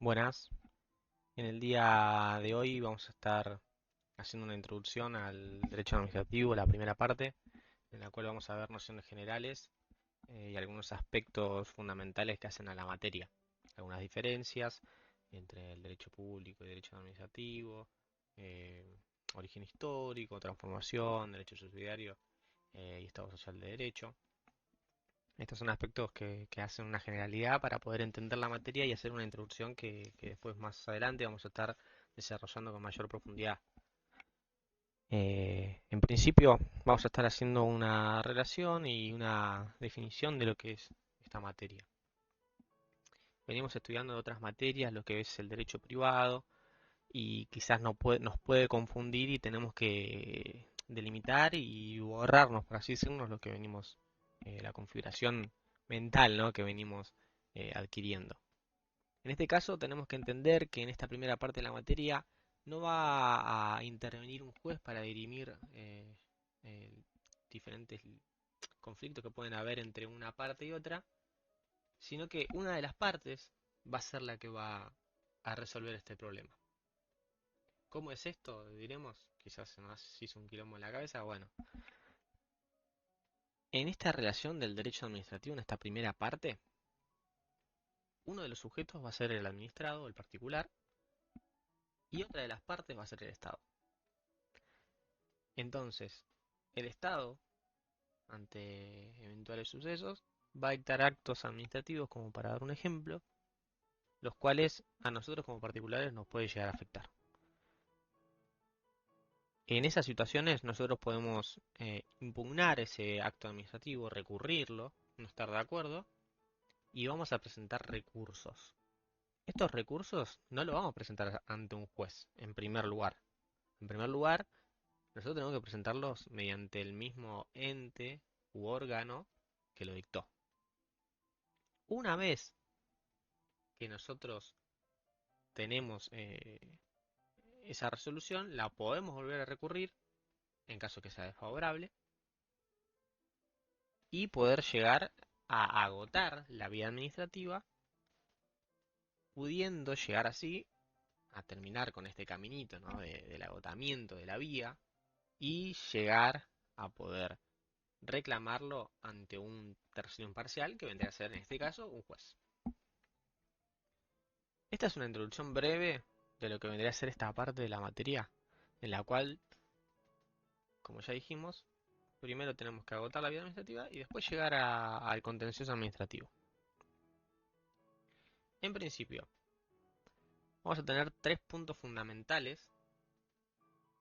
Buenas, en el día de hoy vamos a estar haciendo una introducción al derecho administrativo, la primera parte, en la cual vamos a ver nociones generales y algunos aspectos fundamentales que hacen a la materia, algunas diferencias entre el derecho público y derecho administrativo, eh, origen histórico, transformación, derecho subsidiario y Estado social de derecho. Estos son aspectos que hacen una generalidad para poder entender la materia y hacer una introducción que después más adelante vamos a estar desarrollando con mayor profundidad. En principio vamos a estar haciendo una relación y una definición de lo que es esta materia. Venimos estudiando de otras materias lo que es el derecho privado y quizás nos puede confundir y tenemos que delimitar y borrarnos, por así decirlo, lo que venimos, la configuración mental, ¿no? que venimos adquiriendo. En este caso tenemos que entender que en esta primera parte de la materia no va a intervenir un juez para dirimir eh, diferentes conflictos que pueden haber entre una parte y otra, sino que una de las partes va a ser la que va a resolver este problema. ¿Cómo es esto? Diremos, quizás se nos hizo un quilombo en la cabeza. Bueno, en esta relación del derecho administrativo, en esta primera parte, uno de los sujetos va a ser el administrado, el particular, y otra de las partes va a ser el Estado. Entonces, el Estado, ante eventuales sucesos, va a dictar actos administrativos, como para dar un ejemplo, los cuales a nosotros como particulares nos puede llegar a afectar. En esas situaciones nosotros podemos impugnar ese acto administrativo, recurrirlo, no estar de acuerdo, y vamos a presentar recursos. Estos recursos no los vamos a presentar ante un juez, en primer lugar. En primer lugar, nosotros tenemos que presentarlos mediante el mismo ente u órgano que lo dictó. Una vez que nosotros tenemos esa resolución, la podemos volver a recurrir en caso que sea desfavorable y poder llegar a agotar la vía administrativa, pudiendo llegar así a terminar con este caminito, ¿no? del agotamiento de la vía y llegar a poder reclamarlo ante un tercero imparcial que vendría a ser en este caso un juez. Esta es una introducción breve de lo que vendría a ser esta parte de la materia, en la cual, como ya dijimos, primero tenemos que agotar la vía administrativa y después llegar al contencioso administrativo. En principio, vamos a tener tres puntos fundamentales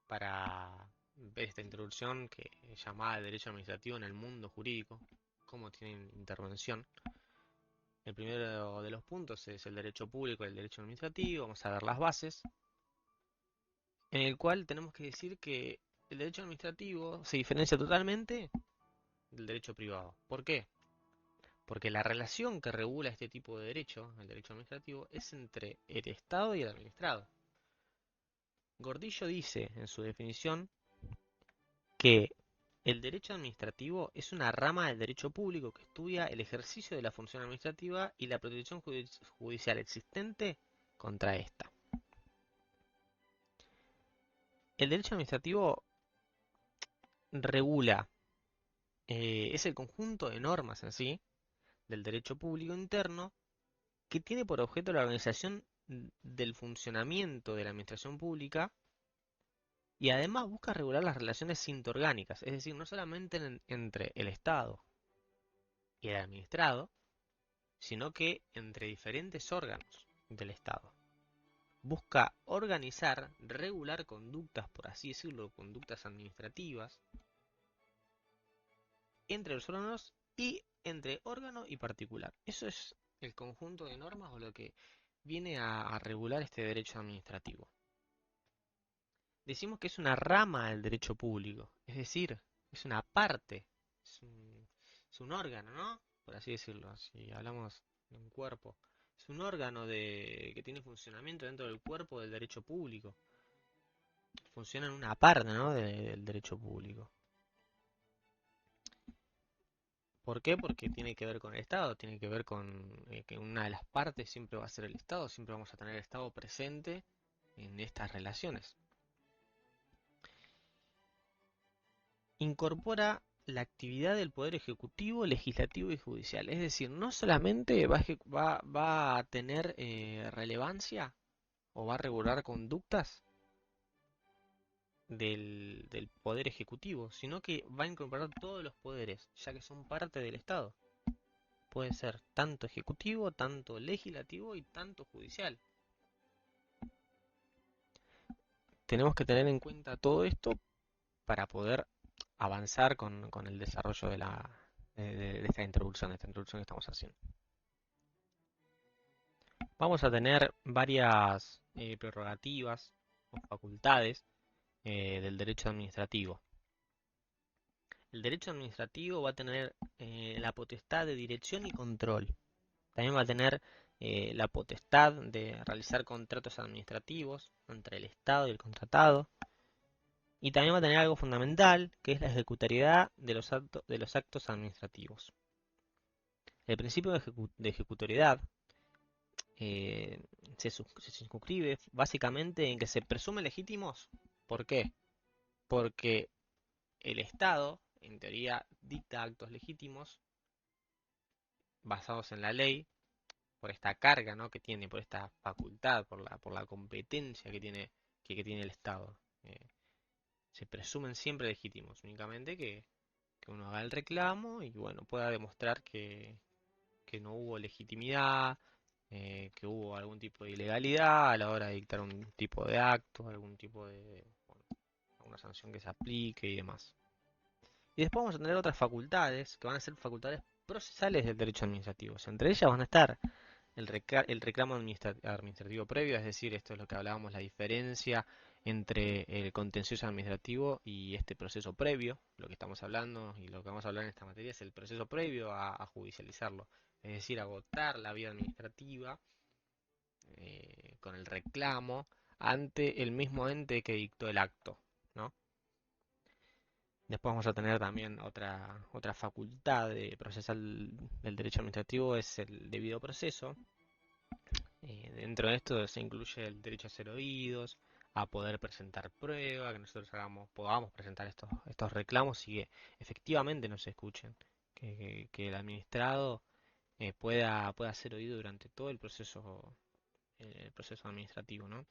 para ver esta introducción que es llamada derecho administrativo en el mundo jurídico, cómo tiene intervención. El primero de los puntos es el derecho público y el derecho administrativo. Vamos a ver las bases, en el cual tenemos que decir que el derecho administrativo se diferencia totalmente del derecho privado. ¿Por qué? Porque la relación que regula este tipo de derecho, el derecho administrativo, es entre el Estado y el administrado. Gordillo dice en su definición que el derecho administrativo es una rama del derecho público que estudia el ejercicio de la función administrativa y la protección judicial existente contra esta. El derecho administrativo regula, es el conjunto de normas en sí del derecho público interno que tiene por objeto la organización del funcionamiento de la administración pública y además busca regular las relaciones interorgánicas, es decir, no solamente entre el Estado y el administrado, sino que entre diferentes órganos del Estado. Busca organizar, regular conductas, por así decirlo, conductas administrativas, entre los órganos y entre órgano y particular. Eso es el conjunto de normas o lo que viene a regular este derecho administrativo. Decimos que es una rama del derecho público, es decir, es una parte, es un órgano, ¿no? Por así decirlo, si hablamos de un cuerpo. Es un órgano que tiene funcionamiento dentro del cuerpo del derecho público. Funciona en una parte, ¿no? del derecho público. ¿Por qué? Porque tiene que ver con el Estado, tiene que ver con que una de las partes siempre va a ser el Estado, siempre vamos a tener el Estado presente en estas relaciones. Incorpora la actividad del Poder Ejecutivo, Legislativo y Judicial. Es decir, no solamente va a tener relevancia o va a regular conductas del Poder Ejecutivo, sino que va a incorporar todos los poderes, ya que son parte del Estado. Puede ser tanto ejecutivo, tanto legislativo y tanto judicial. Tenemos que tener en cuenta todo esto para poder avanzar con el desarrollo de de esta introducción que estamos haciendo. Vamos a tener varias prerrogativas o facultades del derecho administrativo. El derecho administrativo va a tener la potestad de dirección y control. También va a tener la potestad de realizar contratos administrativos entre el Estado y el contratado. Y también va a tener algo fundamental, que es la ejecutoriedad de los actos administrativos. El principio de ejecutoriedad eh, se circunscribe básicamente en que se presumen legítimos. ¿Por qué? Porque el Estado, en teoría, dicta actos legítimos basados en la ley, por esta carga, ¿no?, que tiene, por esta facultad, por la competencia que tiene el Estado. Se presumen siempre legítimos, únicamente que uno haga el reclamo y bueno, pueda demostrar que no hubo legitimidad, que hubo algún tipo de ilegalidad a la hora de dictar un tipo de acto, algún tipo de, bueno, alguna sanción que se aplique y demás. Y después vamos a tener otras facultades que van a ser facultades procesales del derecho administrativo. O sea, entre ellas van a estar el reclamo administrativo previo, es decir, esto es lo que hablábamos, la diferencia entre el contencioso administrativo y este proceso previo. Lo que estamos hablando y lo que vamos a hablar en esta materia es el proceso previo a judicializarlo, es decir, agotar la vía administrativa con el reclamo ante el mismo ente que dictó el acto, ¿no? Después vamos a tener también otra facultad de procesal del derecho administrativo, es el debido proceso. Dentro de esto se incluye el derecho a ser oídos, a poder presentar prueba, que nosotros podamos presentar estos reclamos y que efectivamente nos escuchen, que el administrado pueda ser oído durante todo el proceso administrativo, ¿no?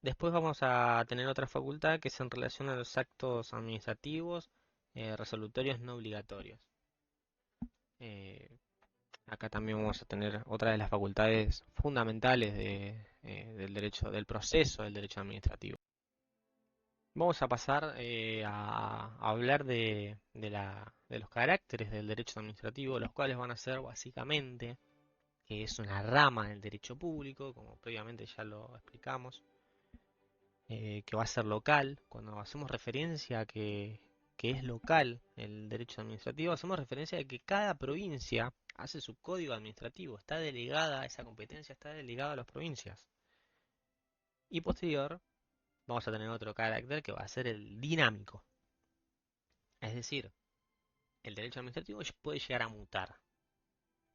Después vamos a tener otra facultad que es en relación a los actos administrativos resolutorios no obligatorios. Eh, Acá también vamos a tener otra de las facultades fundamentales del derecho, del proceso del derecho administrativo. Vamos a pasar a hablar de los caracteres del derecho administrativo, los cuales van a ser básicamente, que es una rama del derecho público, como previamente ya lo explicamos, que va a ser local. Cuando hacemos referencia a que es local el derecho administrativo, hacemos referencia a que cada provincia hace su código administrativo, está delegada, esa competencia está delegada a las provincias. Y posterior, vamos a tener otro carácter que va a ser el dinámico. Es decir, el derecho administrativo puede llegar a mutar,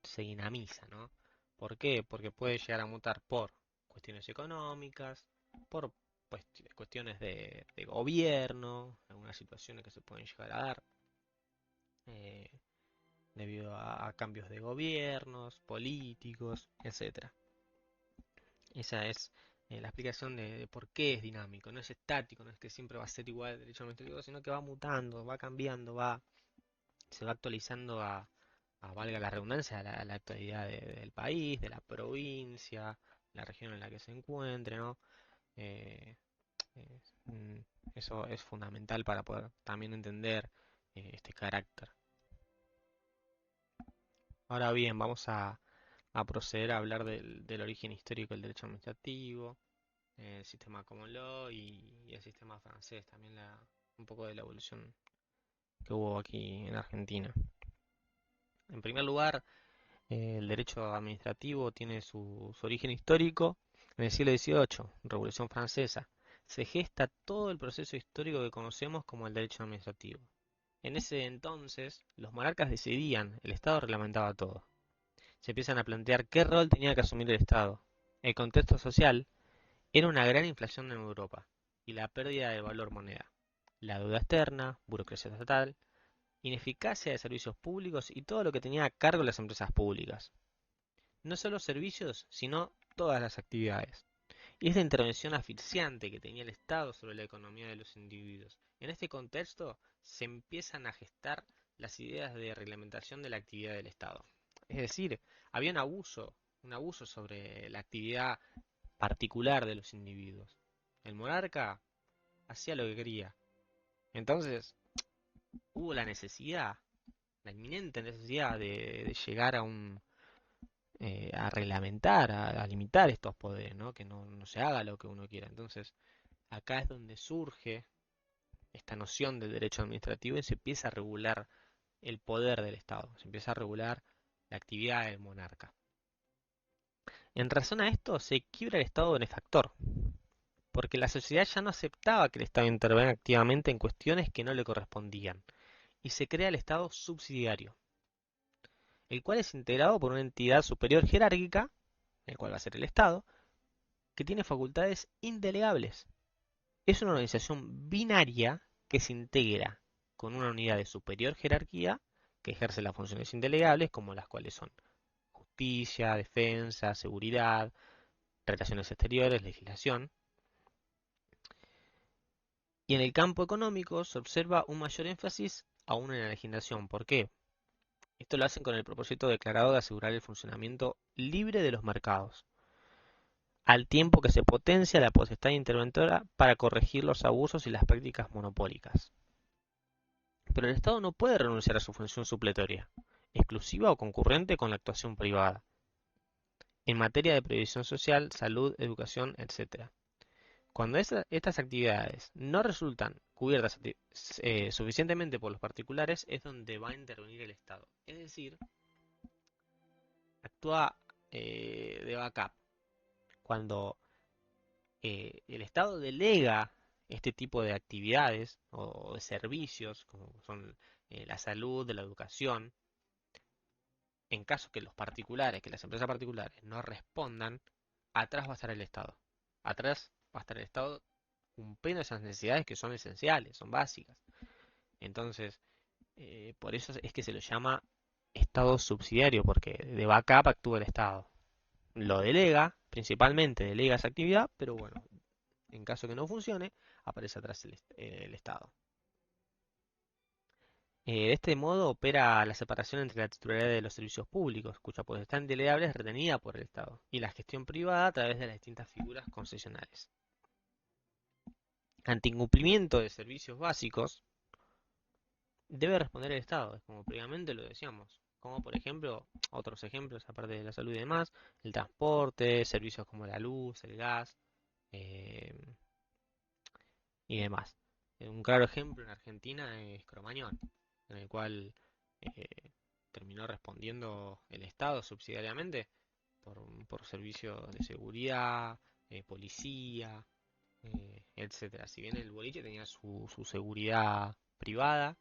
se dinamiza, ¿no? ¿Por qué? Porque puede llegar a mutar por cuestiones económicas, por cuestiones de gobierno, algunas situaciones que se pueden llegar a dar eh, debido a cambios de gobiernos, políticos, etcétera. Esa es la explicación de por qué es dinámico. No es estático, no es que siempre va a ser igual el derecho administrativo, sino que va mutando, va cambiando, se va actualizando valga la redundancia, a la actualidad del país, de la provincia, la región en la que se encuentre, ¿no? Eh, mm, Eso es fundamental para poder también entender este carácter. Ahora bien, vamos a proceder a hablar del origen histórico del derecho administrativo, el sistema common law y el sistema francés, también un poco de la evolución que hubo aquí en Argentina. En primer lugar, el derecho administrativo tiene su origen histórico en el siglo XVIII, Revolución Francesa. Se gesta todo el proceso histórico que conocemos como el derecho administrativo. En ese entonces, los monarcas decidían, el Estado reglamentaba todo. Se empiezan a plantear qué rol tenía que asumir el Estado. El contexto social era una gran inflación en Europa y la pérdida de valor moneda, la deuda externa, burocracia estatal, ineficacia de servicios públicos y todo lo que tenía a cargo las empresas públicas. No solo servicios, sino todas las actividades. Y esta intervención asfixiante que tenía el Estado sobre la economía de los individuos. En este contexto se empiezan a gestar las ideas de reglamentación de la actividad del Estado. Es decir, había un abuso sobre la actividad particular de los individuos. El monarca hacía lo que quería. Entonces hubo la necesidad, la inminente necesidad de llegar a reglamentar, a limitar estos poderes, ¿no? Que no se haga lo que uno quiera. Entonces, acá es donde surge esta noción del derecho administrativo y se empieza a regular el poder del Estado, se empieza a regular la actividad del monarca. En razón a esto, se quiebra el Estado benefactor, porque la sociedad ya no aceptaba que el Estado intervenga activamente en cuestiones que no le correspondían, y se crea el Estado subsidiario, el cual es integrado por una entidad superior jerárquica, el cual va a ser el Estado, que tiene facultades indelegables. Es una organización binaria que se integra con una unidad de superior jerarquía que ejerce las funciones indelegables, como las cuales son justicia, defensa, seguridad, relaciones exteriores, legislación. Y en el campo económico se observa un mayor énfasis aún en la legislación. ¿Por qué? Esto lo hacen con el propósito declarado de asegurar el funcionamiento libre de los mercados, al tiempo que se potencia la potestad interventora para corregir los abusos y las prácticas monopólicas. Pero el Estado no puede renunciar a su función supletoria, exclusiva o concurrente con la actuación privada, en materia de previsión social, salud, educación, etc. Cuando estas actividades no resultan cubiertas suficientemente por los particulares, es donde va a intervenir el Estado. Es decir, actúa de backup. Cuando el Estado delega este tipo de actividades o de servicios, como son la salud, la educación, en caso que los particulares, que las empresas particulares no respondan, atrás va a estar el Estado. Atrás va a estar el Estado cumpliendo esas necesidades que son esenciales, son básicas. Entonces, por eso es que se lo llama Estado subsidiario, porque de backup actúa el Estado. Lo delega, principalmente delega esa actividad, pero bueno, en caso que no funcione, aparece atrás el Estado. De este modo opera la separación entre la titularidad de los servicios públicos, cuya potestad indelegable es retenida por el Estado, y la gestión privada a través de las distintas figuras concesionales. Ante incumplimiento de servicios básicos, debe responder el Estado, como previamente lo decíamos, como por ejemplo, otros ejemplos aparte de la salud y demás, el transporte, servicios como la luz, el gas eh, y demás. Un claro ejemplo en Argentina es Cromañón, en el cual eh, terminó respondiendo el Estado subsidiariamente por servicios de seguridad, policía, etcétera. Si bien el boliche tenía su seguridad privada,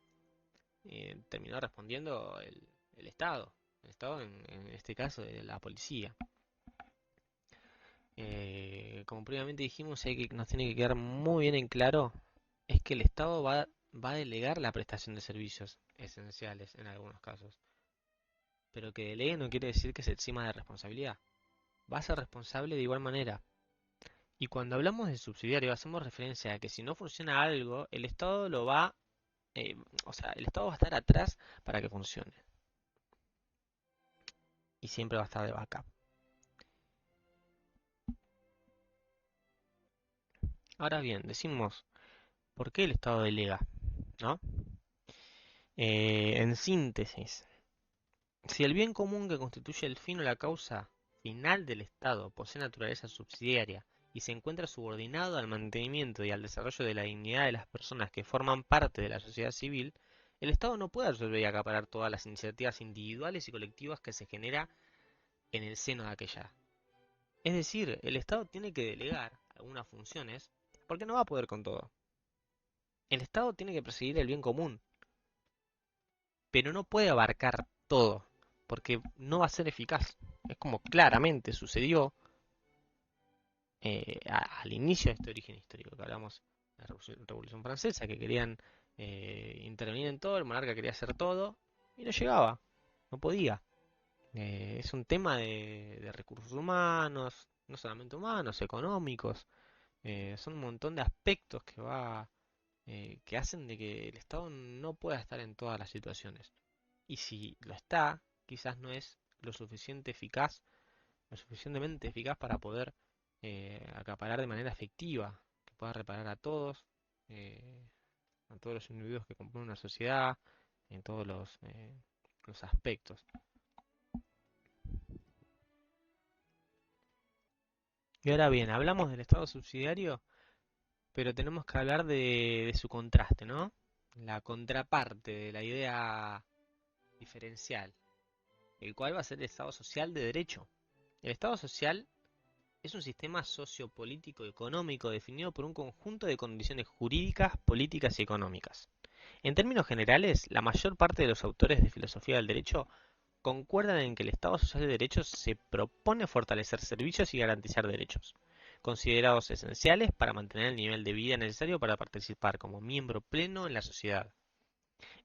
terminó respondiendo el Estado en este caso de la policía. Como previamente dijimos, nos tiene que quedar muy bien en claro, es que el Estado va a delegar la prestación de servicios esenciales en algunos casos, pero que delegue no quiere decir que se exima de responsabilidad. Va a ser responsable de igual manera. Y cuando hablamos de subsidiario, hacemos referencia a que si no funciona algo, el Estado lo va, o sea, el Estado va a estar atrás para que funcione. Y siempre va a estar de backup. Ahora bien, decimos, ¿por qué el Estado delega? ¿No? En síntesis, si el bien común que constituye el fin o la causa final del Estado posee naturaleza subsidiaria y se encuentra subordinado al mantenimiento y al desarrollo de la dignidad de las personas que forman parte de la sociedad civil, el Estado no puede absorber y acaparar todas las iniciativas individuales y colectivas que se genera en el seno de aquella. Es decir, el Estado tiene que delegar algunas funciones porque no va a poder con todo. El Estado tiene que perseguir el bien común, pero no puede abarcar todo, porque no va a ser eficaz. Es como claramente sucedió al inicio de este origen histórico que hablamos de la Revolución Francesa, que querían intervenir en todo, el monarca quería hacer todo y no llegaba, no podía. Es un tema de recursos humanos, no solamente humanos, económicos, son un montón de aspectos que hacen de que el Estado no pueda estar en todas las situaciones. Y si lo está, quizás no es lo suficientemente eficaz para poder acaparar de manera efectiva, que pueda reparar eh, a todos los individuos que componen una sociedad, en todos los aspectos. Y ahora bien, hablamos del Estado subsidiario, pero tenemos que hablar de su contraste, ¿no? La contraparte de la idea diferencial, el cual va a ser el Estado social de derecho. El Estado social es un sistema sociopolítico económico definido por un conjunto de condiciones jurídicas, políticas y económicas. En términos generales, la mayor parte de los autores de filosofía del derecho concuerdan en que el Estado social de derechos se propone fortalecer servicios y garantizar derechos, considerados esenciales para mantener el nivel de vida necesario para participar como miembro pleno en la sociedad.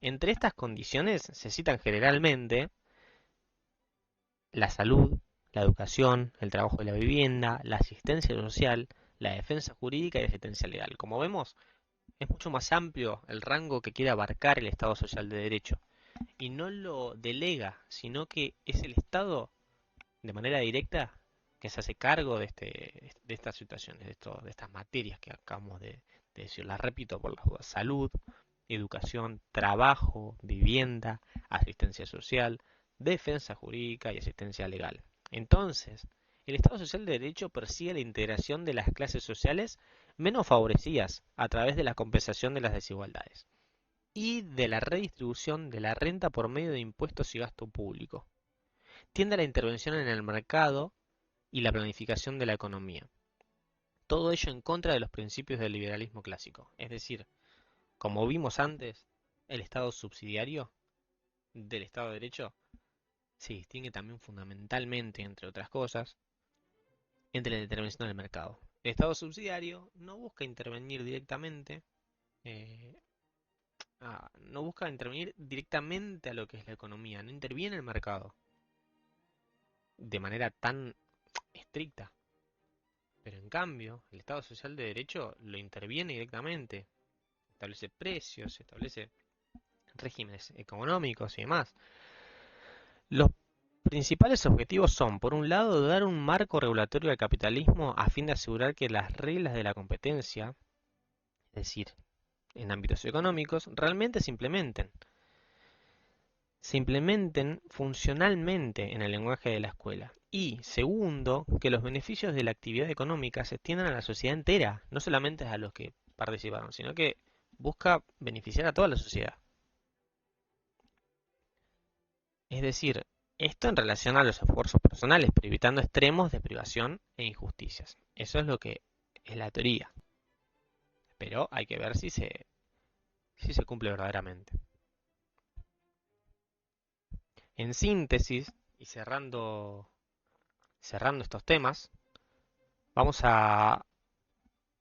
Entre estas condiciones se citan generalmente la salud, la educación, el trabajo y la vivienda, la asistencia social, la defensa jurídica y la asistencia legal. Como vemos, es mucho más amplio el rango que quiere abarcar el Estado social de derecho y no lo delega, sino que es el Estado de manera directa que se hace cargo de estas situaciones, de estas materias que acabamos de decir. Las repito por las dudas: salud, educación, trabajo, vivienda, asistencia social, defensa jurídica y asistencia legal. Entonces, el Estado Social de Derecho persigue la integración de las clases sociales menos favorecidas a través de la compensación de las desigualdades y de la redistribución de la renta por medio de impuestos y gasto público. Tiende a la intervención en el mercado y la planificación de la economía. Todo ello en contra de los principios del liberalismo clásico. Es decir, como vimos antes, el Estado subsidiario del Estado de Derecho se distingue también fundamentalmente, entre otras cosas, entre la intervención del mercado. El Estado subsidiario no busca intervenir directamente, eh, no busca intervenir directamente a lo que es la economía, no interviene en el mercado de manera tan estricta. Pero en cambio, el Estado social de derecho lo interviene directamente, establece precios, establece regímenes económicos y demás. Los principales objetivos son, por un lado, dar un marco regulatorio al capitalismo a fin de asegurar que las reglas de la competencia, es decir, en ámbitos económicos, realmente se implementen funcionalmente en el lenguaje de la escuela. Y segundo, que los beneficios de la actividad económica se extiendan a la sociedad entera, no solamente a los que participaron, sino que busca beneficiar a toda la sociedad. Es decir, esto en relación a los esfuerzos personales, pero evitando extremos de privación e injusticias. Eso es lo que es la teoría. Pero hay que ver si se cumple verdaderamente. En síntesis, y cerrando estos temas, vamos a,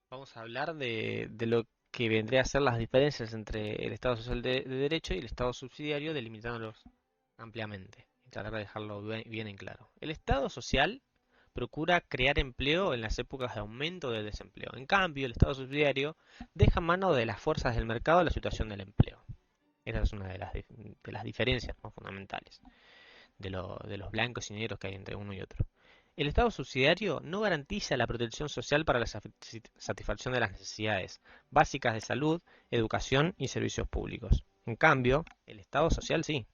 vamos a hablar de lo que vendría a ser las diferencias entre el Estado social de derecho y el Estado subsidiario, delimitándolos ampliamente y tratar de dejarlo bien en claro. El Estado social procura crear empleo en las épocas de aumento del desempleo. En cambio, el Estado subsidiario deja en mano de las fuerzas del mercado la situación del empleo. Esa es una de las diferencias más fundamentales de los blancos y negros que hay entre uno y otro. El Estado subsidiario no garantiza la protección social para la satisfacción de las necesidades básicas de salud, educación y servicios públicos. En cambio, el Estado social sí.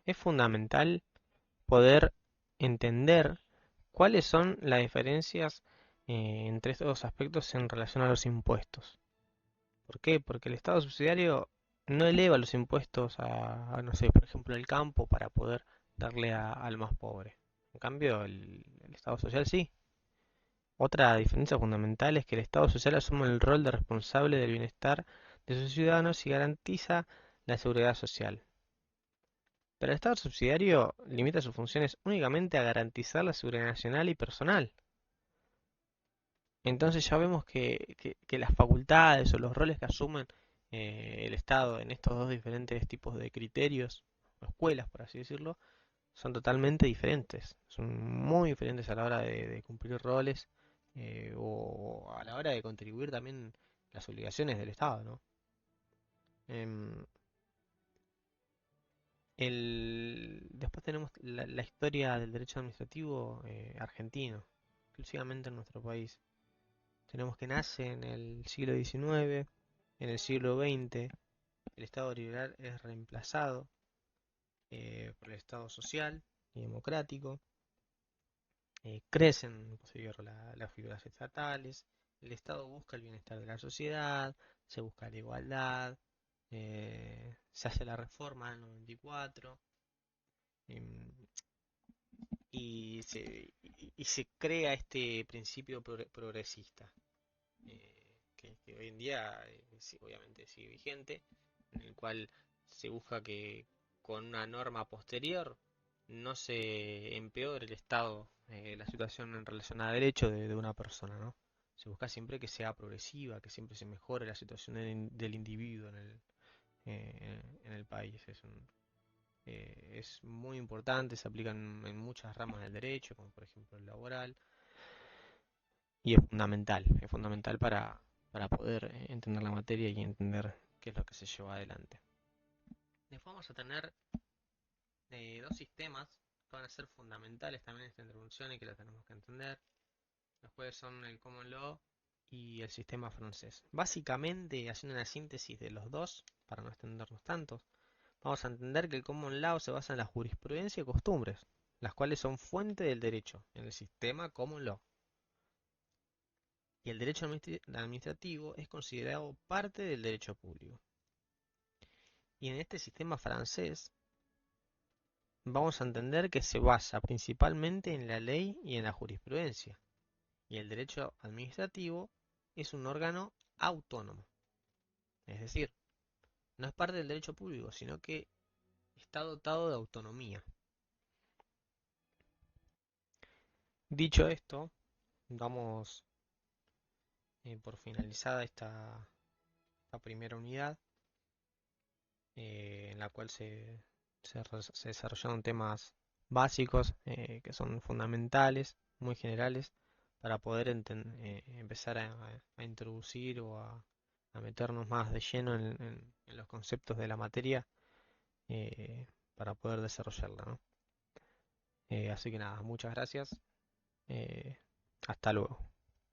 Es fundamental poder entender cuáles son las diferencias entre estos dos aspectos en relación a los impuestos. ¿Por qué? Porque el Estado subsidiario no eleva los impuestos no sé, por ejemplo, el campo para poder darle al más pobre. En cambio, el Estado social sí. Otra diferencia fundamental es que el Estado social asume el rol de responsable del bienestar de sus ciudadanos y garantiza la seguridad social. Pero el Estado subsidiario limita sus funciones únicamente a garantizar la seguridad nacional y personal. Entonces ya vemos que las facultades o los roles que asumen el Estado en estos dos diferentes tipos de criterios, o escuelas por así decirlo, son totalmente diferentes. Son muy diferentes a la hora de cumplir roles o a la hora de contribuir también las obligaciones del Estado, ¿no? Em, Después tenemos la historia del derecho administrativo argentino, exclusivamente en nuestro país. Tenemos que nace en el siglo XIX, en el siglo XX el Estado liberal es reemplazado por el Estado social y democrático. Crecen posterior las figuras estatales, el Estado busca el bienestar de la sociedad, se busca la igualdad, se hace la reforma del 94 em, y se crea este principio progresista, que hoy en día sí, obviamente sigue vigente, en el cual se busca que con una norma posterior no se empeore el estado, la situación en relación a derecho de una persona, ¿no? Se busca siempre que sea progresiva, que siempre se mejore la situación del individuo en el país. Es muy importante, se aplica en muchas ramas del derecho, como por ejemplo el laboral, y es fundamental para poder entender la materia y entender qué es lo que se lleva adelante. Después vamos a tener dos sistemas que van a ser fundamentales también en esta introducción y que lo tenemos que entender. Los cuales son el Common Law y el sistema francés. Básicamente, haciendo una síntesis de los dos, para no extendernos tanto, vamos a entender que el Common Law se basa en la jurisprudencia y costumbres, las cuales son fuente del derecho en el sistema Common Law. Y el derecho administrativo es considerado parte del derecho público. Y en este sistema francés vamos a entender que se basa principalmente en la ley y en la jurisprudencia. Y el derecho administrativo es un órgano autónomo. Es decir, no es parte del derecho público, sino que está dotado de autonomía. Dicho esto, damos por finalizada esta primera unidad, en la cual se desarrollaron temas básicos que son fundamentales, muy generales, para poder empezar a introducir o a meternos más de lleno en los conceptos de la materia para poder desarrollarla, ¿no? Así que nada, muchas gracias. Hasta luego.